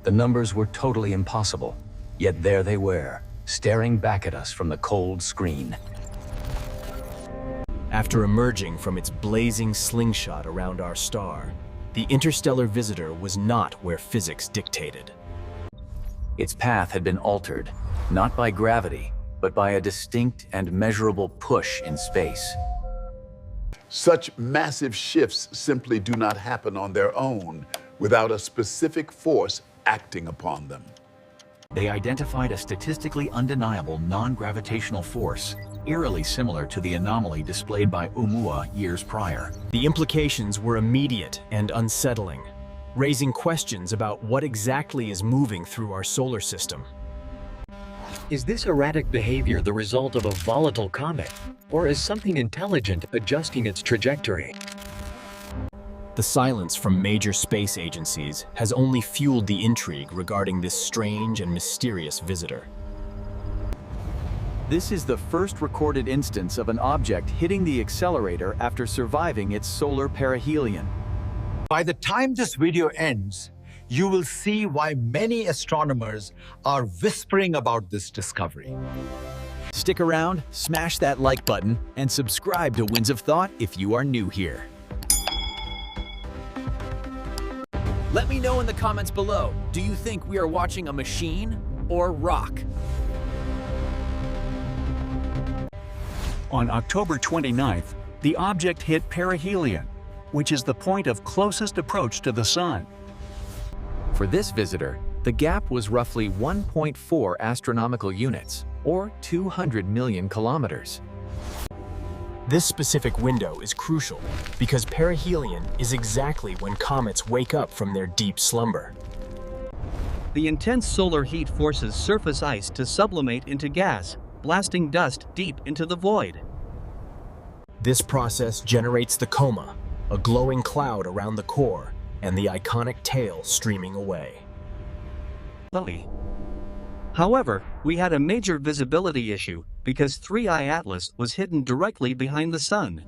The numbers were totally impossible, yet there they were, staring back at us from the cold screen. After emerging from its blazing slingshot around our star, the interstellar visitor was not where physics dictated. Its path had been altered, not by gravity, but by a distinct and measurable push in space. Such massive shifts simply do not happen on their own without a specific force acting upon them. They identified a statistically undeniable non-gravitational force, eerily similar to the anomaly displayed by Oumuamua years prior. The implications were immediate and unsettling, raising questions about what exactly is moving through our solar system. Is this erratic behavior the result of a volatile comet, or is something intelligent adjusting its trajectory? The silence from major space agencies has only fueled the intrigue regarding this strange and mysterious visitor. This is the first recorded instance of an object hitting the accelerator after surviving its solar perihelion. By the time this video ends, you will see why many astronomers are whispering about this discovery. Stick around, smash that like button, and subscribe to Winds of Thought if you are new here. Let me know in the comments below, do you think we are watching a machine or rock? On October 29th, the object hit perihelion, which is the point of closest approach to the Sun. For this visitor, the gap was roughly 1.4 astronomical units, or 200 million kilometers. This specific window is crucial because perihelion is exactly when comets wake up from their deep slumber. The intense solar heat forces surface ice to sublimate into gas, blasting dust deep into the void. This process generates the coma, a glowing cloud around the core, and the iconic tail streaming away. However, we had a major visibility issue because 3I Atlas was hidden directly behind the Sun.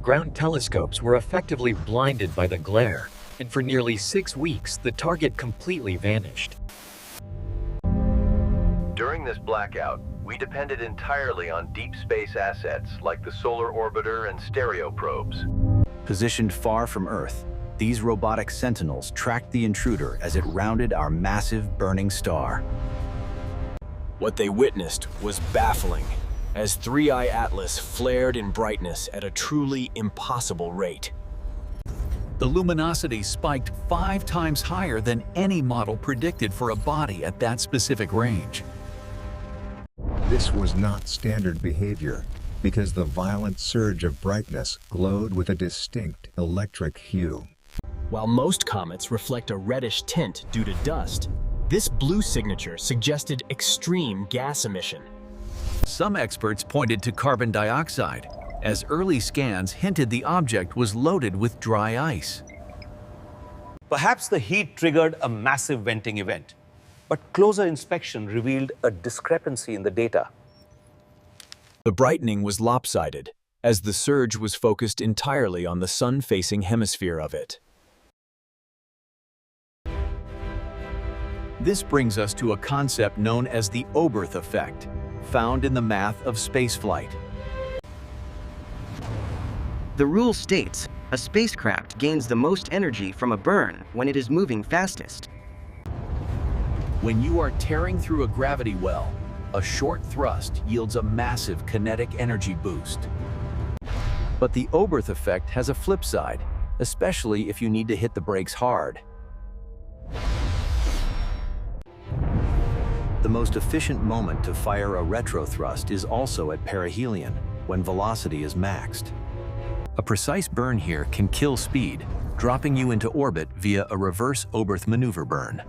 Ground telescopes were effectively blinded by the glare, and for nearly 6 weeks the target completely vanished. During this blackout, we depended entirely on deep space assets like the solar orbiter and stereo probes. Positioned far from Earth, these robotic sentinels tracked the intruder as it rounded our massive burning star. What they witnessed was baffling, as 3I Atlas flared in brightness at a truly impossible rate. The luminosity spiked 5 times higher than any model predicted for a body at that specific range. This was not standard behavior, because the violent surge of brightness glowed with a distinct electric hue. While most comets reflect a reddish tint due to dust, this blue signature suggested extreme gas emission. Some experts pointed to carbon dioxide, as early scans hinted the object was loaded with dry ice. Perhaps the heat triggered a massive venting event, but closer inspection revealed a discrepancy in the data. The brightening was lopsided, as the surge was focused entirely on the sun-facing hemisphere of it. This brings us to a concept known as the Oberth effect, found in the math of spaceflight. The rule states, a spacecraft gains the most energy from a burn when it is moving fastest. When you are tearing through a gravity well, a short thrust yields a massive kinetic energy boost. But the Oberth effect has a flip side, especially if you need to hit the brakes hard. The most efficient moment to fire a retrothrust is also at perihelion, when velocity is maxed. A precise burn here can kill speed, dropping you into orbit via a reverse Oberth maneuver burn.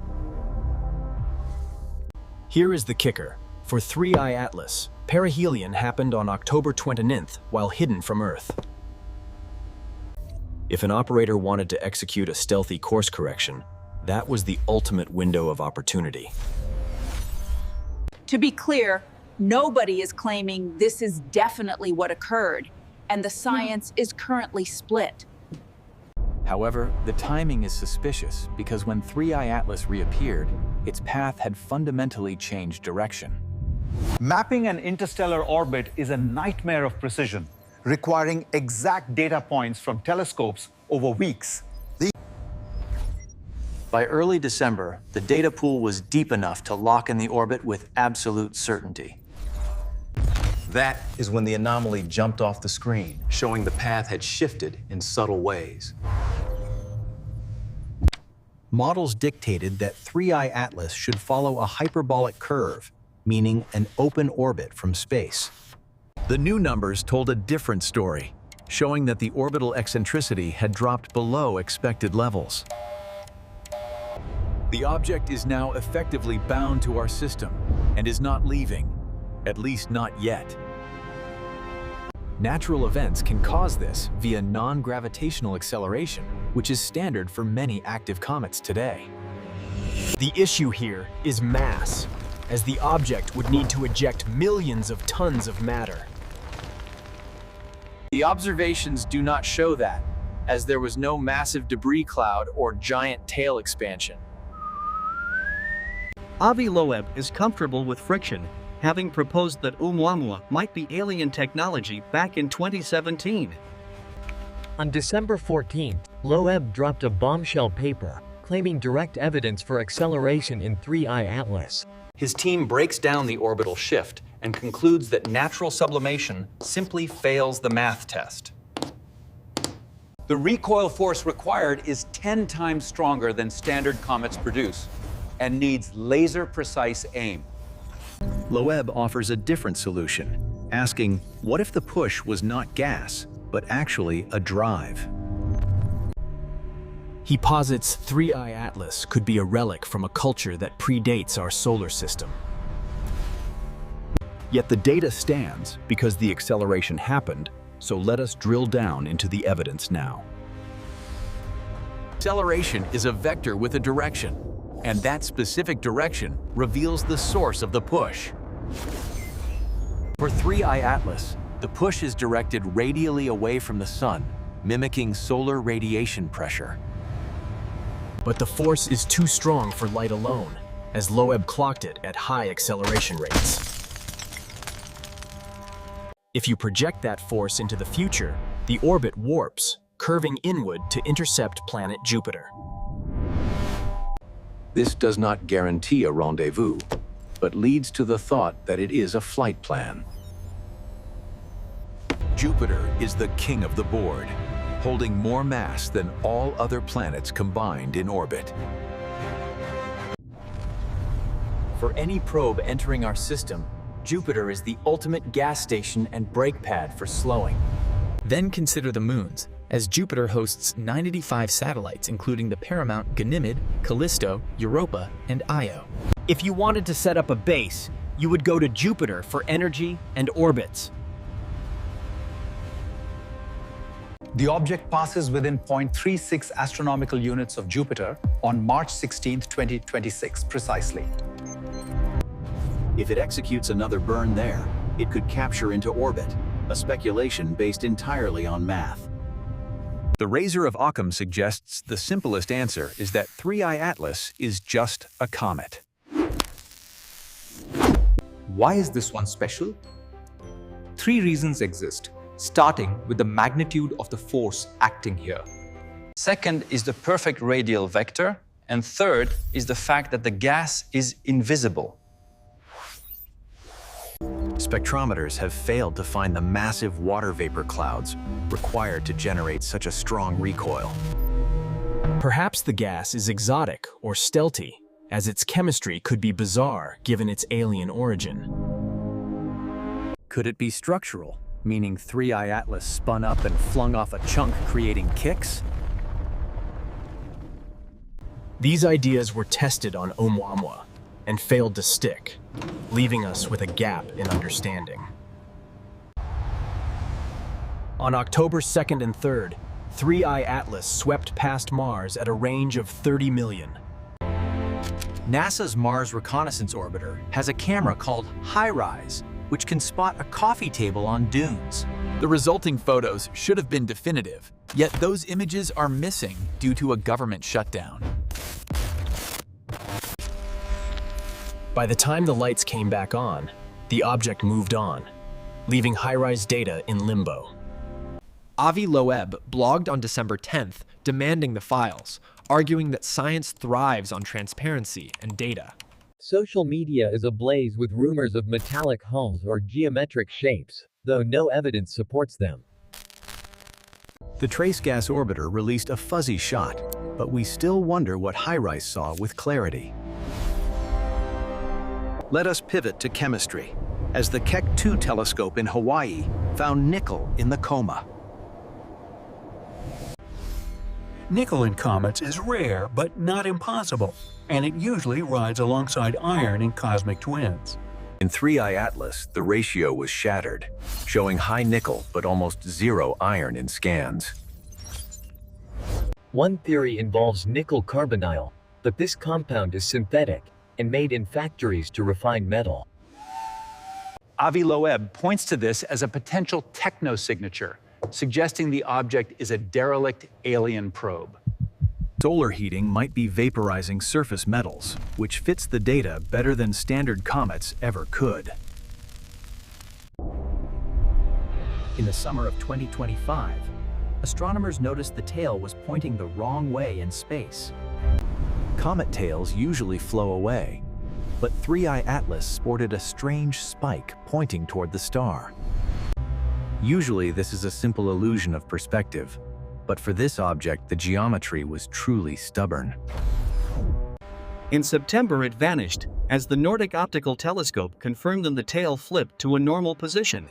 Here is the kicker. For 3I Atlas, perihelion happened on October 29th while hidden from Earth. If an operator wanted to execute a stealthy course correction, that was the ultimate window of opportunity. To be clear, nobody is claiming this is definitely what occurred, and the science is currently split. However, the timing is suspicious because when 3I Atlas reappeared, its path had fundamentally changed direction. Mapping an interstellar orbit is a nightmare of precision, requiring exact data points from telescopes over weeks. By early December, the data pool was deep enough to lock in the orbit with absolute certainty. That is when the anomaly jumped off the screen, showing the path had shifted in subtle ways. Models dictated that 3I Atlas should follow a hyperbolic curve, meaning an open orbit from space. The new numbers told a different story, showing that the orbital eccentricity had dropped below expected levels. The object is now effectively bound to our system and is not leaving, at least not yet. Natural events can cause this via non-gravitational acceleration, which is standard for many active comets today. The issue here is mass, as the object would need to eject millions of tons of matter. The observations do not show that, as there was no massive debris cloud or giant tail expansion. Avi Loeb is comfortable with friction, having proposed that Oumuamua might be alien technology back in 2017. On December 14th, Loeb dropped a bombshell paper, claiming direct evidence for acceleration in 3I Atlas. His team breaks down the orbital shift and concludes that natural sublimation simply fails the math test. The recoil force required is 10 times stronger than standard comets produce and needs laser-precise aim. Loeb offers a different solution, asking, what if the push was not gas, but actually a drive? He posits 3I Atlas could be a relic from a culture that predates our solar system. Yet the data stands because the acceleration happened, so let us drill down into the evidence now. Acceleration is a vector with a direction, and that specific direction reveals the source of the push. For 3I Atlas, the push is directed radially away from the sun, mimicking solar radiation pressure. But the force is too strong for light alone, as Loeb clocked it at high acceleration rates. If you project that force into the future, the orbit warps, curving inward to intercept planet Jupiter. This does not guarantee a rendezvous, but leads to the thought that it is a flight plan. Jupiter is the king of the board, holding more mass than all other planets combined in orbit. For any probe entering our system, Jupiter is the ultimate gas station and brake pad for slowing. Then consider the moons, as Jupiter hosts 95 satellites, including the paramount Ganymede, Callisto, Europa, and Io. If you wanted to set up a base, you would go to Jupiter for energy and orbits. The object passes within 0.36 astronomical units of Jupiter on March 16, 2026, precisely. If it executes another burn there, it could capture into orbit, a speculation based entirely on math. The Razor of Occam suggests the simplest answer is that 3I Atlas is just a comet. Why is this one special? 3 reasons exist, starting with the magnitude of the force acting here. Second is the perfect radial vector, and third is the fact that the gas is invisible. Spectrometers have failed to find the massive water vapor clouds required to generate such a strong recoil. Perhaps the gas is exotic or stealthy, as its chemistry could be bizarre given its alien origin. Could it be structural, meaning 3I Atlas spun up and flung off a chunk, creating kicks? These ideas were tested on Oumuamua and failed to stick, leaving us with a gap in understanding. On October 2nd and 3rd, 3I Atlas swept past Mars at a range of 30 million. NASA's Mars Reconnaissance Orbiter has a camera called HiRISE, which can spot a coffee table on dunes. The resulting photos should have been definitive, Yet those images are missing due to a government shutdown. By the time the lights came back on, the object moved on, leaving high-rise data in limbo. Avi Loeb blogged on December 10th, demanding the files, arguing that science thrives on transparency and data. Social media is ablaze with rumors of metallic hulls or geometric shapes, though no evidence supports them. The trace gas orbiter released a fuzzy shot, but we still wonder what HiRISE saw with clarity. Let us pivot to chemistry, as the Keck 2 telescope in Hawaii found nickel in the coma. Nickel in comets is rare but not impossible, and it usually rides alongside iron in cosmic twins. In 3I Atlas, the ratio was shattered, showing high nickel but almost zero iron in scans. One theory involves nickel carbonyl, but this compound is synthetic and made in factories to refine metal. Avi Loeb points to this as a potential technosignature, suggesting the object is a derelict alien probe. Solar heating might be vaporizing surface metals, which fits the data better than standard comets ever could. In the summer of 2025, astronomers noticed the tail was pointing the wrong way in space. Comet tails usually flow away, but 3I Atlas sported a strange spike pointing toward the star. Usually this is a simple illusion of perspective, but for this object the geometry was truly stubborn. In September it vanished, as the Nordic Optical Telescope confirmed that the tail flipped to a normal position.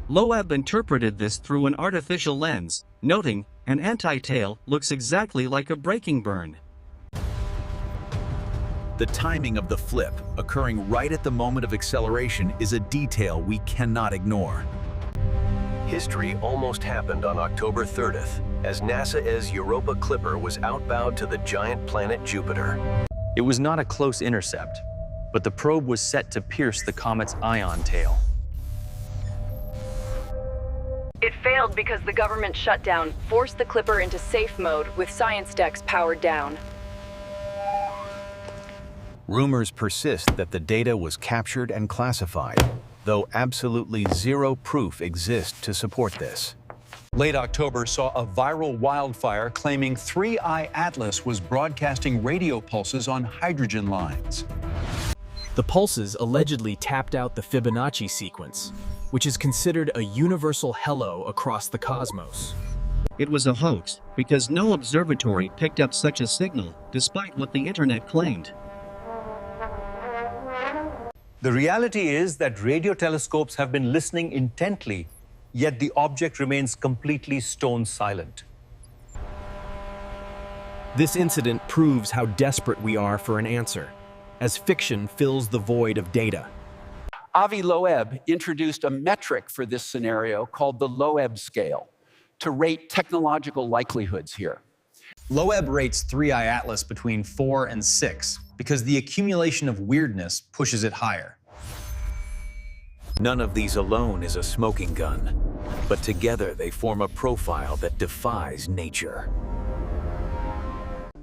Loeb interpreted this through an artificial lens, noting, an anti-tail looks exactly like a braking burn. The timing of the flip, occurring right at the moment of acceleration, is a detail we cannot ignore. History almost happened on October 30th, as NASA's Europa Clipper was outbound to the giant planet Jupiter. It was not a close intercept, but the probe was set to pierce the comet's ion tail. It failed because the government shutdown forced the Clipper into safe mode with science decks powered down. Rumors persist that the data was captured and classified, though absolutely zero proof exists to support this. Late October saw a viral wildfire claiming 3I Atlas was broadcasting radio pulses on hydrogen lines. The pulses allegedly tapped out the Fibonacci sequence, which is considered a universal hello across the cosmos. It was a hoax, because no observatory picked up such a signal, despite what the internet claimed. The reality is that radio telescopes have been listening intently, yet the object remains completely stone silent. This incident proves how desperate we are for an answer, as fiction fills the void of data. Avi Loeb introduced a metric for this scenario called the Loeb scale to rate technological likelihoods here. Loeb rates 3I Atlas between 4 and 6 because the accumulation of weirdness pushes it higher. None of these alone is a smoking gun, but together they form a profile that defies nature.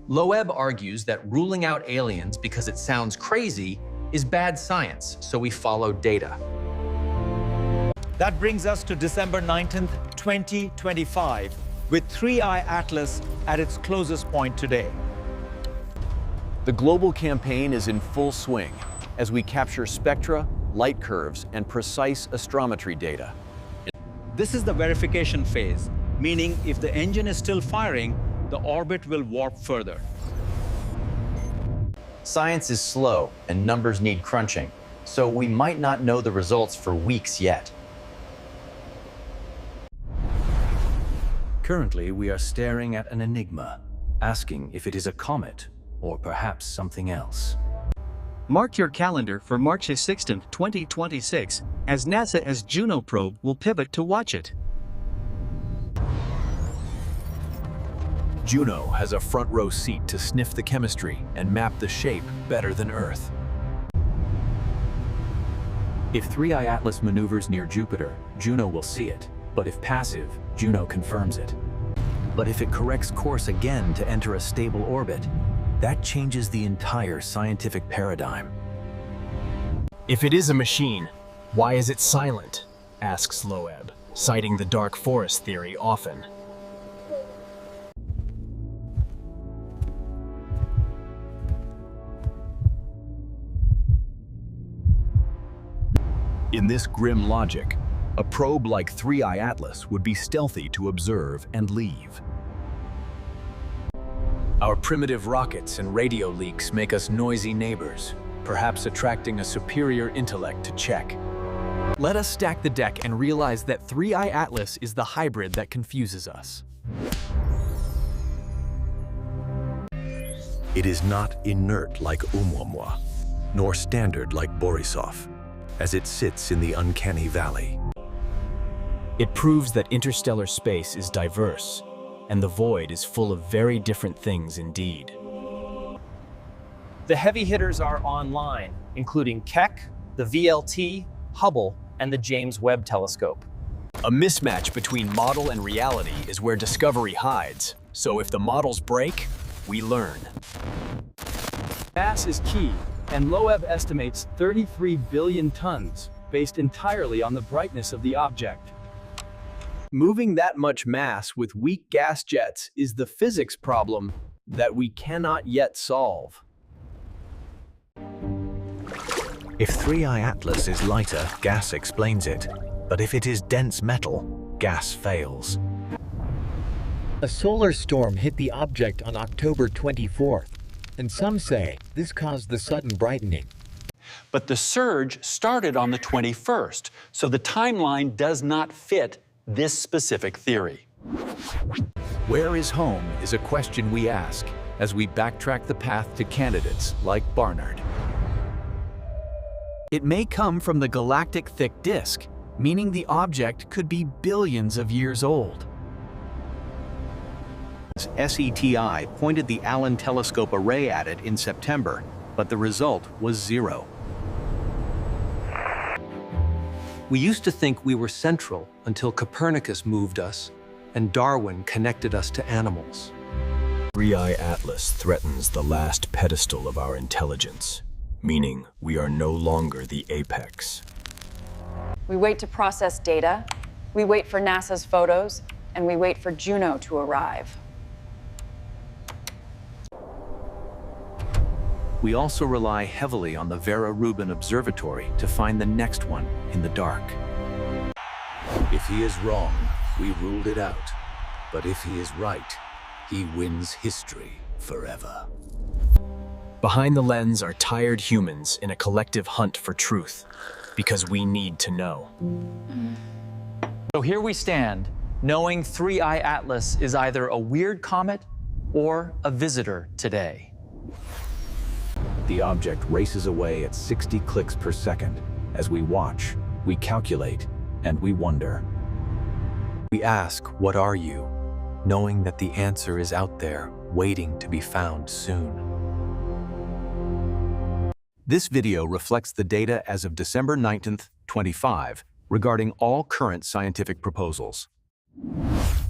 Loeb argues that ruling out aliens because it sounds crazy is bad science, so we follow data. That brings us to December 19th, 2025, with 3I Atlas at its closest point today. The global campaign is in full swing as we capture spectra, light curves, and precise astrometry data. This is the verification phase, meaning if the engine is still firing, the orbit will warp further. Science is slow and numbers need crunching, so we might not know the results for weeks yet. Currently, we are staring at an enigma, asking if it is a comet or perhaps something else. Mark your calendar for March 16, 2026, as NASA's Juno probe will pivot to watch it. Juno has a front row seat to sniff the chemistry and map the shape better than Earth. If 3I Atlas maneuvers near Jupiter, Juno will see it, But if passive, Juno confirms it. But if it corrects course again to enter a stable orbit, that changes the entire scientific paradigm. If it is a machine, why is it silent? Asks Loeb, citing the dark forest theory often. In this grim logic, a probe like 3I Atlas would be stealthy to observe and leave. Our primitive rockets and radio leaks make us noisy neighbors, perhaps attracting a superior intellect to check. Let us stack the deck and realize that 3I Atlas is the hybrid that confuses us. It is not inert like Oumuamua, nor standard like Borisov, as it sits in the uncanny valley. It proves that interstellar space is diverse, and the void is full of very different things indeed. The heavy hitters are online, including Keck, the VLT, Hubble, and the James Webb Telescope. A mismatch between model and reality is where discovery hides. So if the models break, we learn. Mass is key, and Loeb estimates 33 billion tons, based entirely on the brightness of the object. Moving that much mass with weak gas jets is the physics problem that we cannot yet solve. If 3I Atlas is lighter, gas explains it. But if it is dense metal, gas fails. A solar storm hit the object on October 24th, and some say this caused the sudden brightening. But the surge started on the 21st, so the timeline does not fit this specific theory. Where is home is a question we ask as we backtrack the path to candidates like Barnard. It may come from the galactic thick disk, meaning the object could be billions of years old. SETI pointed the Allen telescope array at it in September, but the result was 0. We used to think we were central until Copernicus moved us and Darwin connected us to animals. 3I Atlas threatens the last pedestal of our intelligence, meaning we are no longer the apex. We wait to process data, we wait for NASA's photos, and we wait for Juno to arrive. We also rely heavily on the Vera Rubin Observatory to find the next one in the dark. If he is wrong, we ruled it out. But if he is right, he wins history forever. Behind the lens are tired humans in a collective hunt for truth, because we need to know. So here we stand, knowing 3I Atlas is either a weird comet or a visitor today. The object races away at 60 clicks per second. As we watch, we calculate, and we wonder. We ask, what are you? Knowing that the answer is out there, waiting to be found soon. This video reflects the data as of December 19th, 25, regarding all current scientific proposals.